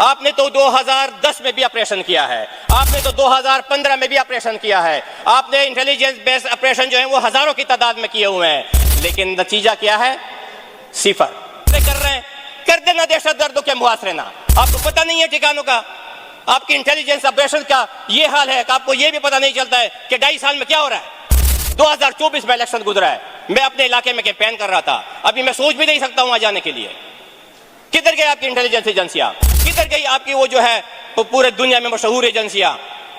आपने तो 2010 में भी ऑपरेशन किया है, आपने तो 2015 में भी ऑपरेशन किया है, आपने इंटेलिजेंस बेस्ड ऑपरेशन जो है वो हजारों की तादाद में किए हुए हैं, लेकिन नतीजा क्या है? सिफर। कर रहे हैं, कर देना दहशतगर्दों के मुआसरे ना। आपको पता नहीं है ठिकानों का, आपकी इंटेलिजेंस ऑपरेशन का ये हाल है कि आपको ये भी पता नहीं चलता है कि 2.5 साल में क्या हो रहा है। 2024 में इलेक्शन गुजरा है, मैं अपने इलाके में कैंपेन कर रहा था, अभी मैं सोच भी नहीं सकता वहां जाने के लिए। किधर गई आपकी इंटेलिजेंस एजेंसियां? किधर गई आपकी वो जो है वो पूरे दुनिया में मशहूर एजेंसियां?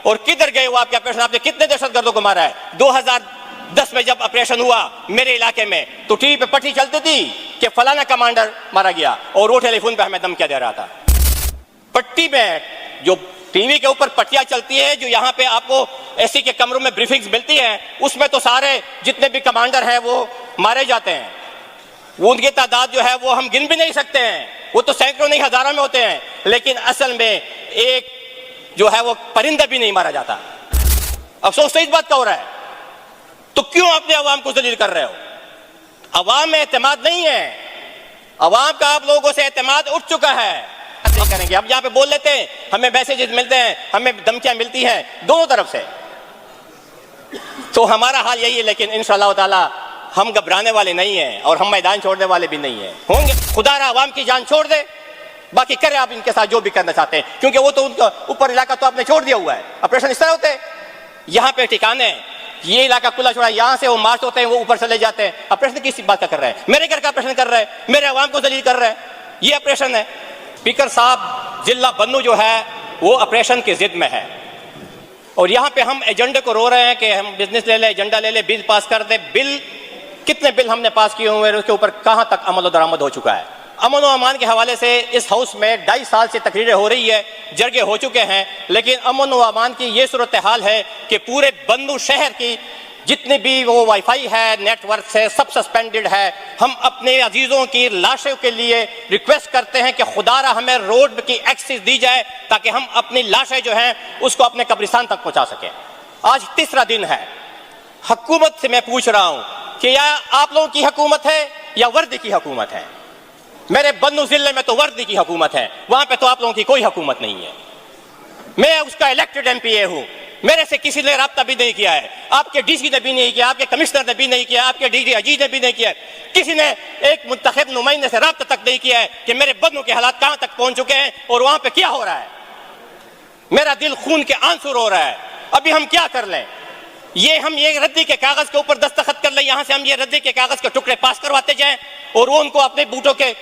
और किधर गए वो आपके ऑपरेशन? आपने कितने दहशतगर्दों को मारा है? 2010 में जब ऑपरेशन हुआ मेरे इलाके में तो टीवी पे पट्टी चलती थी कि फलाना कमांडर मारा गया, और वो टेलीफोन पे हमें धमकियां दे रहा था। पट्टी में जो टीवी के ऊपर पट्टियां चलती है, जो यहाँ पे आपको एसी के कमरों में ब्रीफिंग्स मिलती है, उसमें तो सारे जितने भी कमांडर हैं वो मारे जाते हैं। वो उनकी तादाद जो है वो हम गिन भी नहीं सकते हैं, वो तो सैकड़ों नहीं हजारों में होते हैं, लेकिन असल में एक जो है वो परिंदा भी नहीं मारा जाता। अफसोस तो इस बात का हो रहा है। तो क्यों अपने अवाम को जलील कर रहे हो? अवाम में एतमाद नहीं है, अवाम का आप लोगों से एतमाद उठ चुका है। करेंगे हम यहाँ पे बोल लेते हैं, हमें मैसेजेस मिलते हैं, हमें धमकियां मिलती हैं दोनों तरफ से, तो हमारा हाल यही है। लेकिन इंशाअल्लाह ताला हम घबराने वाले नहीं हैं और हम मैदान छोड़ने वाले भी नहीं हैं। होंगे खुदारा अवाम की जान छोड़ दे, बाकी करे आप इनके साथ जो भी करना चाहते हैं, क्योंकि वो तो उनका ऊपर इलाका तो आपने छोड़ दिया हुआ है। ऑपरेशन इस तरह होते हैं, यहाँ पे ठिकाने ये इलाका खुला छोड़ा, यहाँ से वो मार्च होते हैं, वो ऊपर चले जाते हैं। ऑपरेशन किस बात का कर रहे हैं? मेरे घर का ऑपरेशन कर रहे हैं, मेरे अवाम को जलील कर रहे हैं, ये ऑपरेशन है। स्पीकर साहब, जिला बन्नू जो है वो ऑपरेशन की जिद में है, और यहाँ पे हम एजेंडे को रो रहे हैं कि हम बिजनेस ले ले, एजेंडा ले ले, बिल पास कर दे। बिल कितने बिल हमने पास किए हुए हैं, उसके ऊपर कहाँ तक अमल दरामद हो चुका है? अमन व अमान के हवाले से इस हाउस में 2.5 साल से तकरीरें हो रही है, जरगे हो चुके हैं, लेकिन अमन व अमान की ये सूरत हाल है कि पूरे बन्नू शहर की जितनी भी वो वाईफाई है, नेटवर्क है, सब सस्पेंडेड है। हम अपने अजीजों की लाशों के लिए रिक्वेस्ट करते हैं कि खुदारा हमें रोड की एक्सेस दी जाए ताकि हम अपनी लाशें जो हैं उसको अपने कब्रिस्तान तक पहुंचा सकें। आज तीसरा दिन है, हुकूमत से मैं पूछ रहा हूं कि या आप लोगों की हुकूमत है या वर्दी की हुकूमत है? मेरे बन्नू जिले में तो वर्दी की हुकूमत है, वहां पे तो आप लोगों की कोई हुकूमत नहीं है। मैं उसका इलेक्टेड एमपीए हूं, मेरे से किसी ने रब्ता भी नहीं किया है, आपके डीसी ने भी नहीं किया, आपके कमिश्नर ने भी नहीं किया, आपके डीजी अजीज ने भी नहीं किया, किसी ने एक मुंतखब नुमाइंदे से रब्ता तक नहीं किया है कि मेरे बन्नू के हालात कहां तक पहुंच चुके हैं और वहां पे क्या हो रहा है। मेरा दिल खून के आंसू रो रहा है। अभी हम क्या कर लें? हम ये रद्दी के कागज के ऊपर दस्तखत कर लें, यहां से हम ये रद्दी के कागज के टुकड़े पास करवाते जाएं और वो उनको अपने बूटों के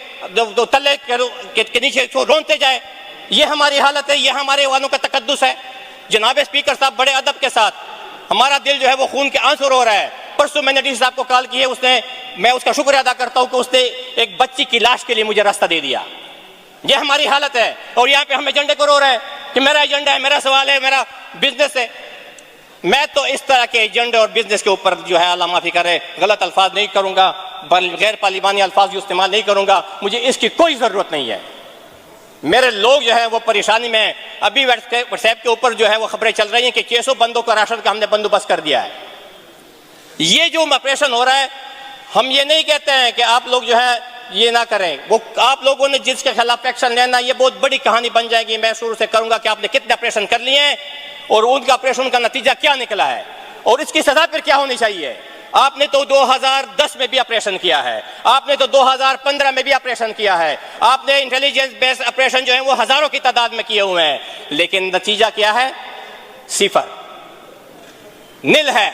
तले के नीचे रोनते जाए। ये हमारी हालत है, ये हमारे वालों का तकद्दुस है। जनाब स्पीकर साहब, बड़े अदब के साथ, हमारा दिल जो है वो खून के आंसू रो रहा है। परसों मैंने डीसी साहब को कॉल की है, मैं उसका शुक्रिया अदा करता हूं कि उसने एक बच्ची की लाश के लिए मुझे रास्ता दे दिया। ये हमारी हालत है और यहाँ पे हम एजेंडे को रो रहे हैं कि मेरा एजेंडा है, मेरा सवाल है, मेरा बिजनेस है। मैं तो इस तरह के एजेंडे और बिजनेस के ऊपर जो है अल्लाह माफी करे गलत अल्फाज नहीं करूंगा, गैर पार्लिमानी अल्फाज इस्तेमाल नहीं करूंगा, मुझे इसकी कोई जरूरत नहीं है। मेरे लोग जो है वो परेशानी में, अभी व्हाट्सएप के ऊपर जो है वो खबरें चल रही हैं कि 600 बंदों का राशन का हमने बंदोबस्त कर दिया है। ये जो ऑपरेशन हो रहा है, हम ये नहीं कहते हैं कि आप लोग जो है ये ना करें, वो आप लोगों ने जिसके खिलाफ एक्शन लेना, ये बहुत बड़ी कहानी बन जाएगी। मैं शुरू से करूंगा कि आपने कितने ऑपरेशन कर लिए हैं और उनका ऑपरेशन का नतीजा क्या निकला है और इसकी सजा फिर क्या होनी चाहिए। आपने तो 2010 में भी ऑपरेशन किया है, आपने तो 2015 में भी ऑपरेशन किया है, आपने इंटेलिजेंस बेस्ड ऑपरेशन जो है वो हजारों की तादाद में किए हुए हैं, लेकिन नतीजा क्या है? सिफर, नील है।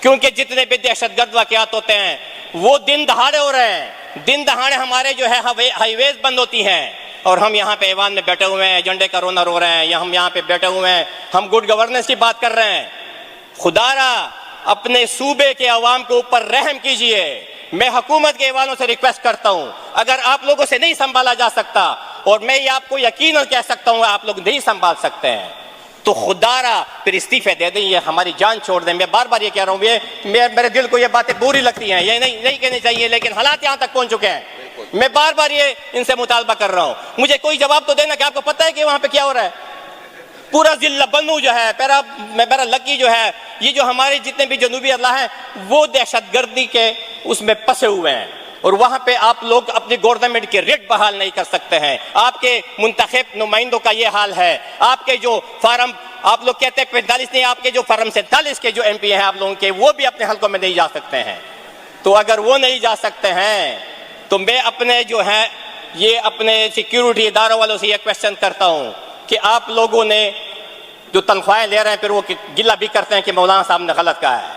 क्योंकि जितने भी दहशतगर्द वाकयात होते हैं वो दिन दहाड़े हो रहे हैं। दिन दहाड़े हमारे जो है हाईवेज बंद होती हैं और हम यहाँ पे ऐवान में बैठे हुए हैं, एजेंडे का रोना रो रहे हैं, या हम यहाँ पे बैठे हुए हैं, हम गुड गवर्नेंस की बात कर रहे हैं। खुदारा अपने सूबे के अवाम के ऊपर रहम कीजिए। मैं हुकूमत के ऐवानों से रिक्वेस्ट करता हूं, अगर आप लोगों से नहीं संभाला जा सकता, और मैं ये आपको यकीनन कह सकता हूं आप लोग नहीं संभाल सकते हैं, तो खुदारा फिर इस्तीफे दे दें, ये हमारी जान छोड़ दें। मैं बार बार ये कह रहा हूं, ये मेरे दिल को ये बातें बुरी लगती हैं, ये नहीं कहनी चाहिए, लेकिन हालात यहाँ तक पहुंच चुके हैं। मैं बार बार ये इनसे मुतालबा कर रहा हूं, मुझे कोई जवाब तो देना कि आपको पता है कि वहां पे क्या हो रहा है। पूरा जिला बन्नू जो है, मेरा लकी जो है, ये जो हमारे जितने भी जनूबी अल्लाह हैं वो दहशतगर्दी के उसमें फंसे हुए हैं। और वहां पे आप लोग अपनी गवर्नमेंट के रेट बहाल नहीं कर सकते हैं। आपके मुंतखब नुमाइंदों का ये हाल है। आपके जो फार्म आप लोग कहते हैं 45 नहीं, आपके जो फार्म 47 के जो MP हैं आप लोगों के, वो भी अपने हलकों में नहीं जा सकते हैं। तो अगर वो नहीं जा सकते हैं तो मैं अपने जो है ये अपने सिक्योरिटी इदारों वालों से ये क्वेश्चन करता हूं कि आप लोगों ने जो तनख्वाहें ले रहे हैं फिर वो गिला भी करते हैं कि मौलाना साहब ने गलत कहा है।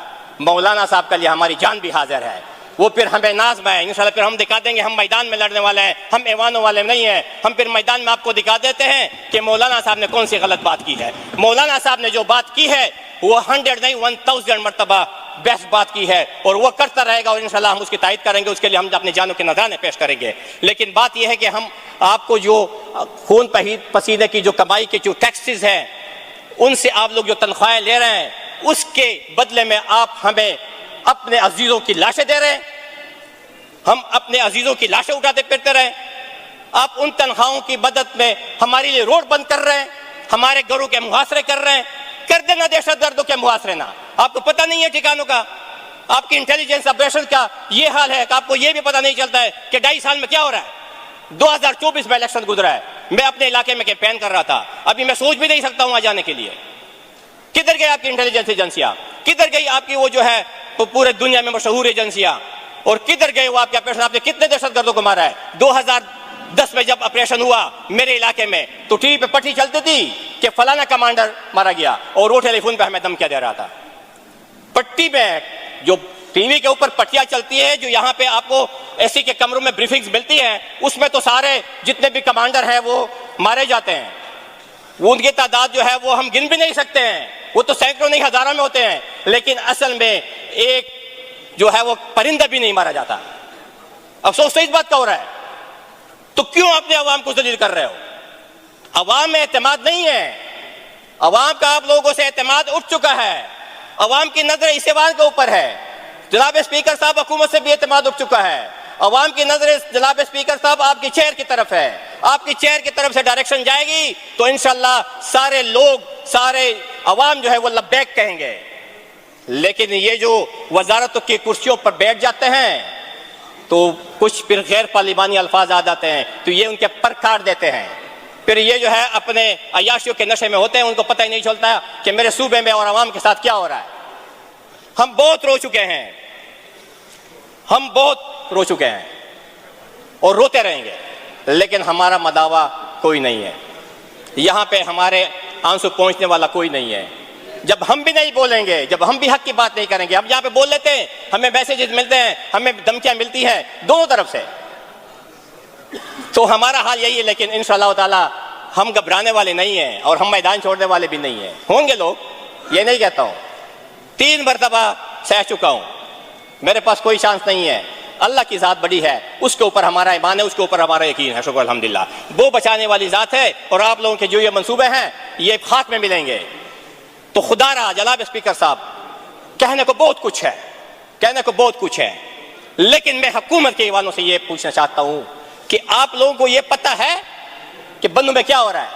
मौलाना साहब के लिए हमारी जान भी हाजिर है। वो फिर हमें नाज़ है, इंशाल्लाह फिर हम दिखा देंगे हम मैदान में लड़ने वाले हैं, हम ऐवानों वाले नहीं हैं। हम फिर मैदान में आपको दिखा देते हैं कि मौलाना साहब ने कौन सी गलत बात की है। मौलाना साहब ने जो बात की है वो 100 नहीं 1000 मरतबा बेस्ट बात की है और वो करता रहेगा और इंशाल्लाह हम उसकी तायद करेंगे। उसके लिए हम अपने जानों के नजराने पेश करेंगे। लेकिन बात यह है कि हम आपको जो खून पसीने की जो कमाई के जो टैक्सेस हैं उनसे आप लोग जो तनख्वाहें ले रहे हैं उसके बदले में आप हमें अपने अजीजों की लाशें दे रहे हैं। हम अपने अजीजों की लाशें उठाते फिरते रहे। आप उन तनख्वाहों की मदद में हमारे लिए रोड बंद कर रहे हैं, हमारे घरों के मुहासरे कर रहे हैं। कर देना दहशत गर्दों के मुहासरे ना। आपको पता नहीं है ठिकानों का। आपकी इंटेलिजेंस ऑपरेशन का ये हाल है कि आपको ये भी पता नहीं चलता है कि 2.5 साल में क्या हो रहा है। 2024 में इलेक्शन गुजरा है, मैं अपने इलाके में कैंपेन कर रहा था। अभी मैं सोच भी नहीं सकता हूं वहां जाने के लिए। किधर गई आपकी इंटेलिजेंस एजेंसियां? किधर गई आपकी वो जो है वो पूरे दुनिया में मशहूर एजेंसियां? और किधर गए वो आपके ऑपरेशन? आपने कितने दहशतगर्दों को मारा है? 2010 में जब ऑपरेशन हुआ मेरे इलाके में तो टीवी पे पट्टी चलती थी कि फलाना कमांडर मारा गया और वो टेलीफोन पे हमें धमकियां दे रहा था। पट्टी में जो टीवी के ऊपर पट्टियां चलती है, जो यहाँ पे आपको एसी के कमरों में ब्रीफिंग्स मिलती है, उसमें तो सारे जितने भी कमांडर हैं वो मारे जाते हैं। वो उनकी तादाद जो है वो हम गिन भी नहीं सकते हैं, वो तो सैकड़ों नहीं हजारों में होते हैं। लेकिन असल में एक जो है वो परिंदा भी नहीं मारा जाता। अफसोस तो इस बात का हो रहा है। तो क्यों अपने अवाम को जलील कर रहे हो? अवाम में एतमाद नहीं है। अवाम का आप लोगों से एतमाद उठ चुका है। अवाम की नजर इस ऐवान के ऊपर है। जनाब स्पीकर साहब हुकूमत से भी एतमाद उठ चुका है। अवाम की नजर जनाब स्पीकर साहब आपकी चेयर की तरफ है। आपकी चेयर की तरफ से डायरेक्शन जाएगी तो इंशाल्लाह सारे लोग सारे अवाम जो है वो लब्बैक कहेंगे। लेकिन ये जो वजारतों की कुर्सियों पर बैठ जाते हैं तो कुछ फिर गैर पार्लिमानी अल्फाज आ जाते हैं तो ये उनके पर काट देते हैं। फिर ये जो है अपने अयाशियों के नशे में होते हैं, उनको पता ही नहीं चलता कि मेरे सूबे में और अवाम के साथ क्या हो रहा है। हम बहुत रो चुके हैं, हम बहुत रो चुके हैं और रोते रहेंगे, लेकिन हमारा मदावा कोई नहीं है। यहाँ पे हमारे आंसू पहुँचने वाला कोई नहीं है। जब हम भी नहीं बोलेंगे, जब हम भी हक की बात नहीं करेंगे, हम यहाँ पे बोल लेते हैं, हमें मैसेजेस मिलते हैं, हमें धमकियां मिलती हैं दोनों तरफ से, तो हमारा हाल यही है। लेकिन इंशाअल्लाह ताला हम घबराने वाले नहीं हैं और हम मैदान छोड़ने वाले भी नहीं हैं। होंगे लोग, ये नहीं कहता हूँ, 3 मरतबा सह चुका हूँ, मेरे पास कोई चांस नहीं है। अल्लाह की ज़ात बड़ी है, उसके ऊपर हमारा ईमान है, उसके ऊपर हमारा यकीन है। शुक्र अल्हम्दुलिल्लाह, वो बचाने वाली ज़ात है। और आप लोगों के जो ये मंसूबे हैं ये खाक में मिलेंगे। तो खुदा रहा जनाब स्पीकर साहब, कहने को बहुत कुछ है, कहने को बहुत कुछ है, लेकिन मैं हुकूमत के ईवानों से ये पूछना चाहता हूं कि आप लोगों को ये पता है कि बन्नू में क्या हो रहा है?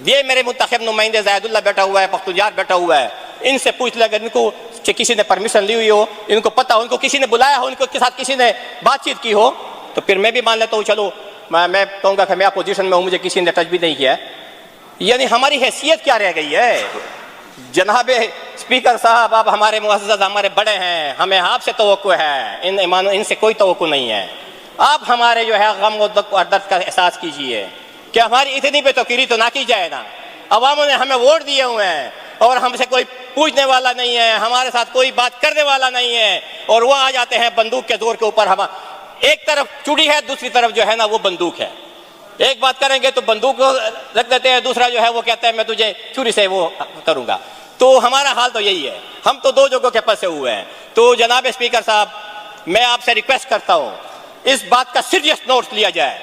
ये मेरे मुंतखब नुमाइंदे ज़ैदुल्लाह बैठा हुआ है, पख्तूनजार बैठा हुआ है, इनसे पूछ ले अगर इनको किसी ने परमिशन ली हुई हो, इनको पता हो, उनको किसी ने बुलाया हो, उनके साथ किसी ने बातचीत की हो, तो फिर मैं भी मान लेता हूँ चलो मैं कहूँगा कि मैं अपोजिशन में हूँ, मुझे किसी ने टच भी नहीं किया। यानी हमारी हैसियत क्या रह गई है? जनाब स्पीकर साहब, आप हमारे मुअज़्ज़ज़ हमारे बड़े हैं, हमें आपसे तवक्को है, इन ईमानों इनसे कोई तवक्को नहीं है। आप हमारे जो है गम और दर्द का एहसास कीजिए कि हमारी इतनी बेतौकीरी तो ना की जाए ना। अवामों ने हमें वोट दिए हुए हैं और हमसे कोई पूछने वाला नहीं है, हमारे साथ कोई बात करने वाला नहीं है, और वो आ जाते हैं बंदूक के जोर के ऊपर। हम एक तरफ चूड़ी है, दूसरी तरफ जो है ना वो बंदूक है। एक बात करेंगे तो बंदूक रख देते हैं, दूसरा जो है वो कहता है मैं तुझे छुरी से वो करूंगा। तो हमारा हाल तो यही है, हम तो 2 जगहों के फंसे हुए हैं। तो जनाब स्पीकर साहब, मैं आपसे रिक्वेस्ट करता हूं इस बात का सीरियस नोट लिया जाए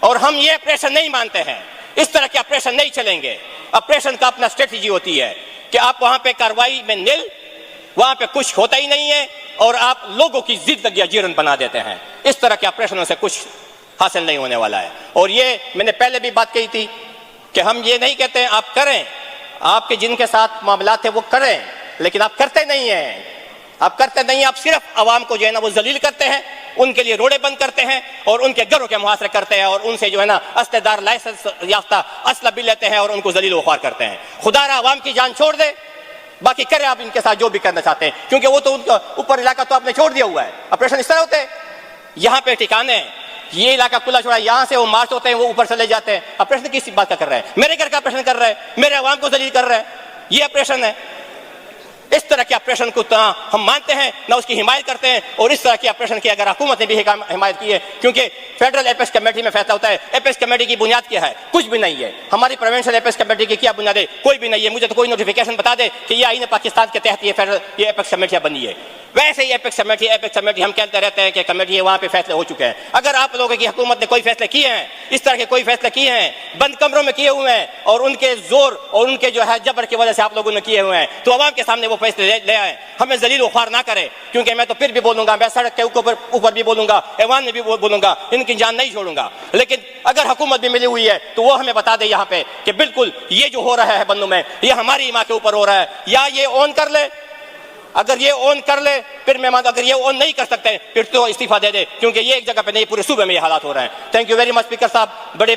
और हम ये ऑपरेशन नहीं मानते हैं, इस तरह के ऑपरेशन नहीं चलेंगे। ऑपरेशन का अपना स्ट्रेटजी होती है कि आप वहां पे कार्रवाई में निल, वहां पे कुछ होता ही नहीं है और आप लोगों की जिंदगी जीवन बना देते हैं। इस तरह के ऑपरेशनों से कुछ हासिल नहीं होने वाला है। और ये मैंने पहले भी बात कही थी कि हम ये नहीं कहते हैं आप करें, आपके जिनके साथ मामला थे वो करें, लेकिन आप करते नहीं हैं। आप करते नहीं, आप सिर्फ आवाम को जो है ना वो जलील करते हैं उनके लिए रोडे बंद करते हैं और उनके घरों के मुहासरे करते हैं और उनसे जो है ना अस्तेदार लाइसेंस याफ्ता असला भी लेते हैं और उनको जलील वख्वार करते हैं। खुदारा अवाम की जान छोड़ दे, बाकी करें आप इनके साथ जो भी करना चाहते हैं, क्योंकि वो तो उनका ऊपर इलाका तो आपने छोड़ दिया हुआ है। ऑपरेशन इस तरह होते हैं, यहाँ पे ठिकाने हैं, ये इलाका खुला छोड़ा, यहाँ से वो मार्च होते हैं, वो ऊपर चले जाते हैं। ऑपरेशन किस बात का कर रहे हैं? मेरे घर का ऑपरेशन कर रहे हैं, मेरे अवाम को जलील कर रहे हैं, ये ऑपरेशन है। इस तरह के ऑपरेशन को हम मानते हैं, ना उसकी हिमायत करते हैं। और इस तरह के ऑपरेशन की अगर हुकूमत ने भी हिमायत की है, क्योंकि फेडरल एपेक्स कमेटी में फैसला होता है। एपेक्स कमेटी की बुनियाद क्या है? कुछ भी नहीं है। हमारी प्रोविंशियल एपेक्स कमेटी की क्या बुनियाद है? कोई भी नहीं है। मुझे तो कोई नोटिफिकेशन बता दे कि ये आईन पाकिस्तान के तहत ये एपेक्स कमेटियां बनी है। वैसे ही एपेक्स कमेटी हम कहते रहते हैं कि कमेटी वहां पे फैसले हो चुके हैं। अगर आप लोगों की हुकूमत ने कोई फैसले किए हैं, इस तरह के कोई फैसले किए हैं, बंद कमरों में किए हुए हैं और उनके जोर और उनके जो है जबर की वजह से आप लोगों ने किए हुए हैं, तो अवाम के सामने वो फैसले ले आए, हमें जलील वख्वार ना करें। क्योंकि मैं तो फिर भी बोलूंगा, मैं सड़क के ऊपर भी बोलूंगा, ऐवान में भी बोलूंगा, इनकी जान नहीं छोड़ूंगा। लेकिन अगर हुकूमत भी मिली हुई है तो वो हमें बता दे यहाँ पे कि बिल्कुल ये जो हो रहा है बन्नू में, ये हमारी माँ के ऊपर हो रहा है, या ये ऑन कर ले। अगर ये ऑन कर ले फिर मैं मानता, अगर ये ऑन नहीं कर सकते फिर तो इस्तीफा दे दे, क्योंकि ये एक जगह पे नहीं, पूरे सूबे में ये हालात हो रहे हैं। Thank you very much speaker साहब, बड़े